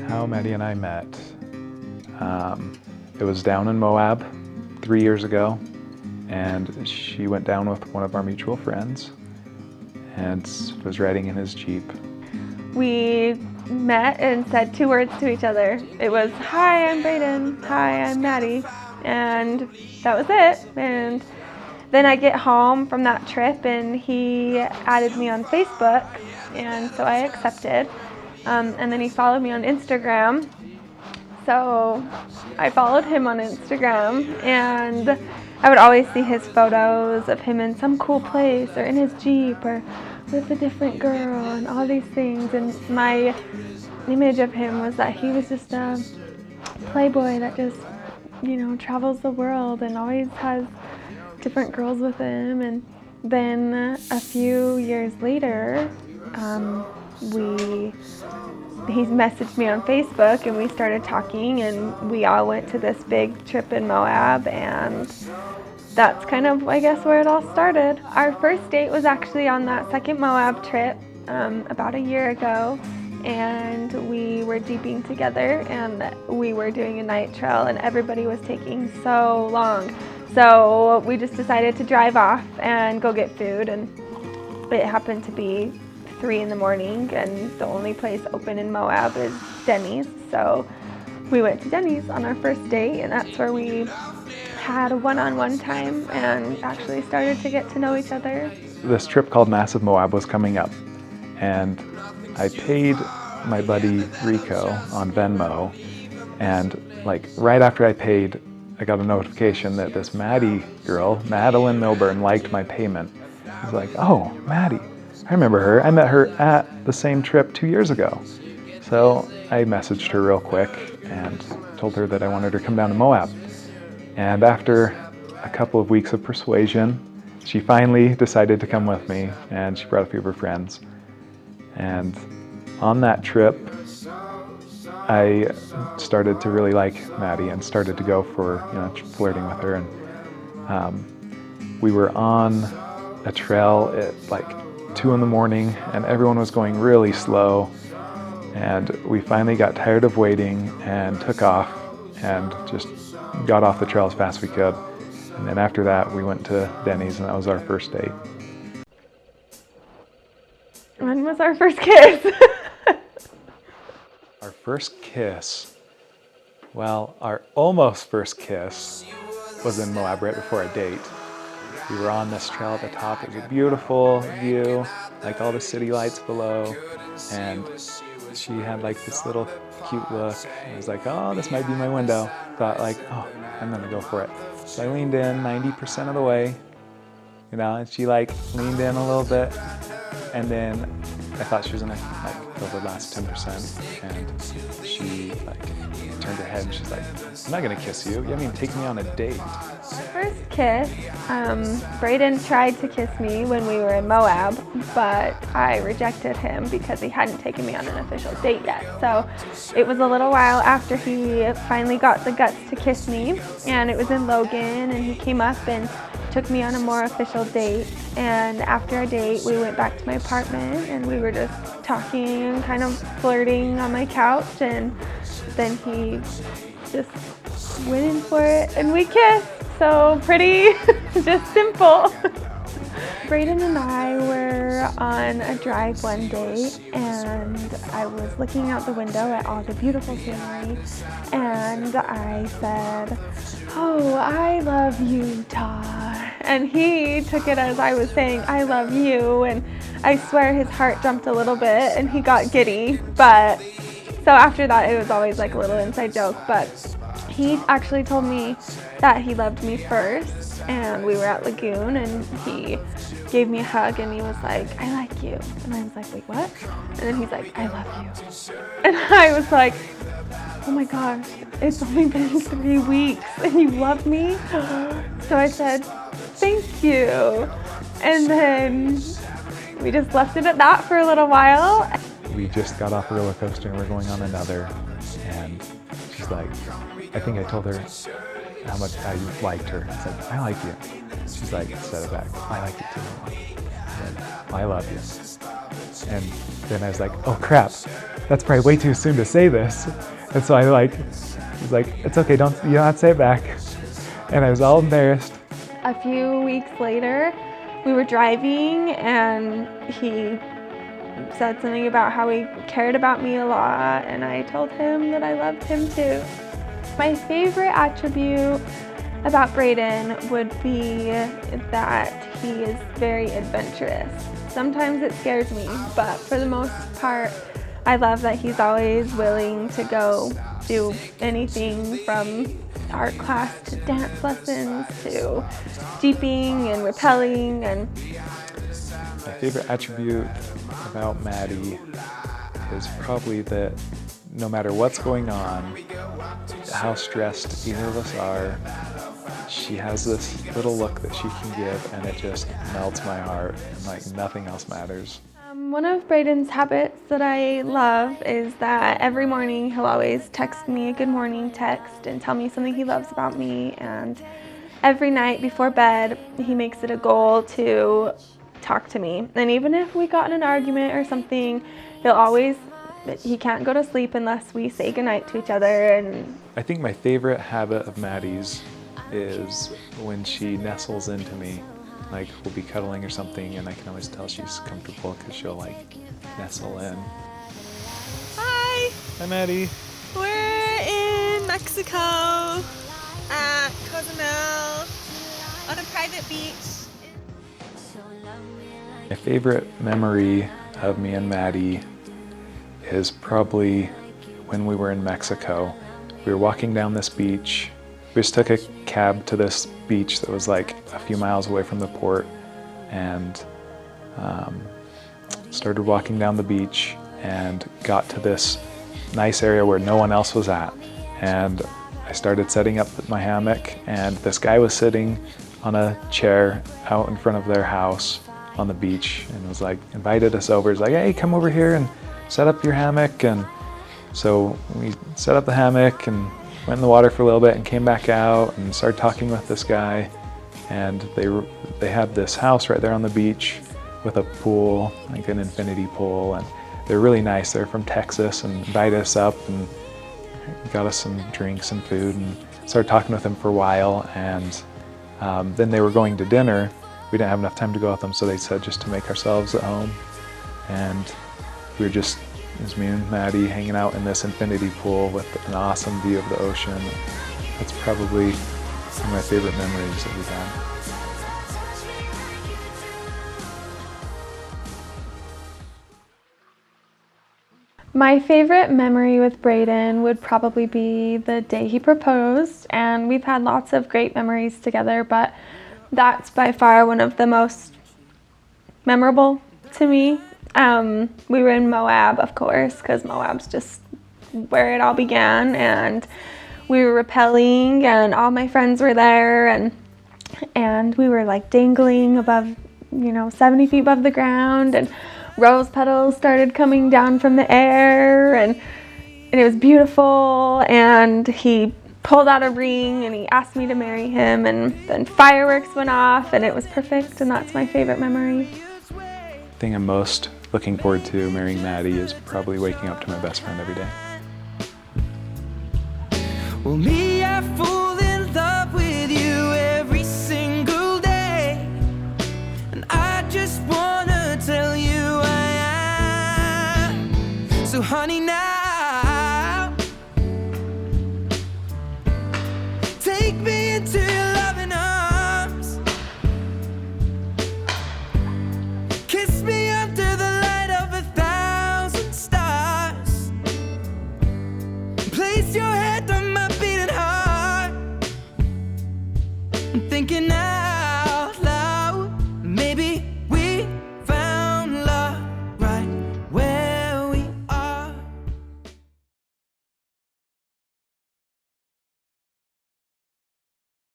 How Maddie and I met. It was down in Moab 3 years ago, and she went down with one of our mutual friends and was riding in his Jeep. We met and said 2 words to each other. It was, "Hi, I'm Braden. Hi, I'm Maddie." And that was it. And then I get home from that trip and he added me on Facebook, and so I accepted. And then he followed me on Instagram. So I followed him on Instagram, and I would always see his photos of him in some cool place or in his Jeep or with a different girl and all these things. And my image of him was that he was just a playboy that just, travels the world and always has different girls with him. And then a few years later, he messaged me on Facebook and we started talking, and we all went to this big trip in Moab, and that's kind of, I guess, where it all started. Our first date was actually on that second Moab trip about a year ago, and we were jeeping together and we were doing a night trail, and everybody was taking so long. So we just decided to drive off and go get food, and it happened to be 3 in the morning, and the only place open in Moab is Denny's. So we went to Denny's on our first date, and that's where we had a one-on-one time and actually started to get to know each other. This trip called Massive Moab was coming up, and I paid my buddy Rico on Venmo, and right after I paid, I got a notification that this Maddie girl, Madeline Milburn, liked my payment. I was like, "Oh, Maddie, I remember her. I met her at the same trip 2 years ago." So I messaged her real quick and told her that I wanted her to come down to Moab. And after a couple of weeks of persuasion, she finally decided to come with me, and she brought a few of her friends. And on that trip, I started to really like Maddie and started to go for flirting with her. And we were on a trail at 2 in the morning, and everyone was going really slow, and we finally got tired of waiting and took off and just got off the trail as fast as we could. And then after that we went to Denny's, and that was our first date. When was our first kiss? Our first kiss, well, our almost first kiss was in Moab right before a date. We were on this trail at the top. It was a beautiful view, all the city lights below, and she had this little cute look. I was like, "Oh, this might be my window." Thought "Oh, I'm gonna go for it." So I leaned in 90% of the way, and she leaned in a little bit, and then I thought she was gonna go the last 10%, and she turned her head and she's like, "I'm not gonna kiss you. You haven't even taken me on a date." First kiss, Braden tried to kiss me when we were in Moab, but I rejected him because he hadn't taken me on an official date yet. So it was a little while after he finally got the guts to kiss me, and it was in Logan, and he came up and took me on a more official date. And after our date, we went back to my apartment, and we were just talking and kind of flirting on my couch, and then he just went in for it and we kissed. So pretty, just simple. Braden and I were on a drive one day, and I was looking out the window at all the beautiful scenery, and I said, "Oh, I love Utah." And he took it as I was saying, "I love you," and I swear his heart jumped a little bit and he got giddy. But so after that, it was always a little inside joke, but he actually told me that he loved me first, and we were at Lagoon, and he gave me a hug, and he was like, "I like you." And I was like, "Wait, what?" And then he's like, "I love you." And I was like, "Oh my gosh, it's only been 3 weeks and you love me?" So I said, "Thank you." And then we just left it at that for a little while. We just got off a roller coaster and we're going on another, and she's like, I think I told her, how much I liked her. I said, I like you. She's like, said it back, I like you too. I said, I love you. And then I was like, oh crap, that's probably way too soon to say this. And so I was like, it's okay, you don't have to say it back. And I was all embarrassed. A few weeks later, we were driving and he said something about how he cared about me a lot, and I told him that I loved him too. My favorite attribute about Braden would be that he is very adventurous. Sometimes it scares me, but for the most part, I love that he's always willing to go do anything from art class to dance lessons to jeeping and rappelling. And my favorite attribute about Maddie is probably that no matter what's going on, how stressed either of us are, she has this little look that she can give and it just melts my heart, and like nothing else matters. One of Braden's habits that I love is that every morning he'll always text me a good morning text and tell me something he loves about me, and every night before bed he makes it a goal to talk to me. And even if we got in an argument or something, he can't go to sleep unless we say goodnight to each other. And I think my favorite habit of Maddie's is when she nestles into me. Like, we'll be cuddling or something, and I can always tell she's comfortable because she'll like nestle in. Hi! Hi, Maddie. We're in Mexico at Cozumel on a private beach. My favorite memory of me and Maddie is probably when we were in Mexico. We were walking down this beach. We just took a cab to this beach that was like a few miles away from the port, and started walking down the beach and got to this nice area where no one else was at. And I started setting up my hammock, and this guy was sitting on a chair out in front of their house on the beach and was like, invited us over. He's like, hey, come over here and set up your hammock. And so we set up the hammock and went in the water for a little bit and came back out and started talking with this guy. And they had this house right there on the beach with a pool, like an infinity pool, and they're really nice. They're from Texas and invited us up and got us some drinks and food and started talking with them for a while. And then they were going to dinner. We didn't have enough time to go with them, so they said just to make ourselves at home. And we were just, it was me and Maddie hanging out in this infinity pool with an awesome view of the ocean. That's probably one of my favorite memories that we've had. my favorite memory with Braden would probably be the day he proposed, and we've had lots of great memories together, but that's by far one of the most memorable to me. We were in Moab, of course, because Moab's just where it all began, and we were rappelling and all my friends were there, and we were like dangling above, 70 feet above the ground, and rose petals started coming down from the air, and it was beautiful. And he pulled out a ring and he asked me to marry him, and then fireworks went off and it was perfect, and that's my favorite memory. The thing I'm most looking forward to marrying Maddie is probably waking up to my best friend every day. Well, me, I fool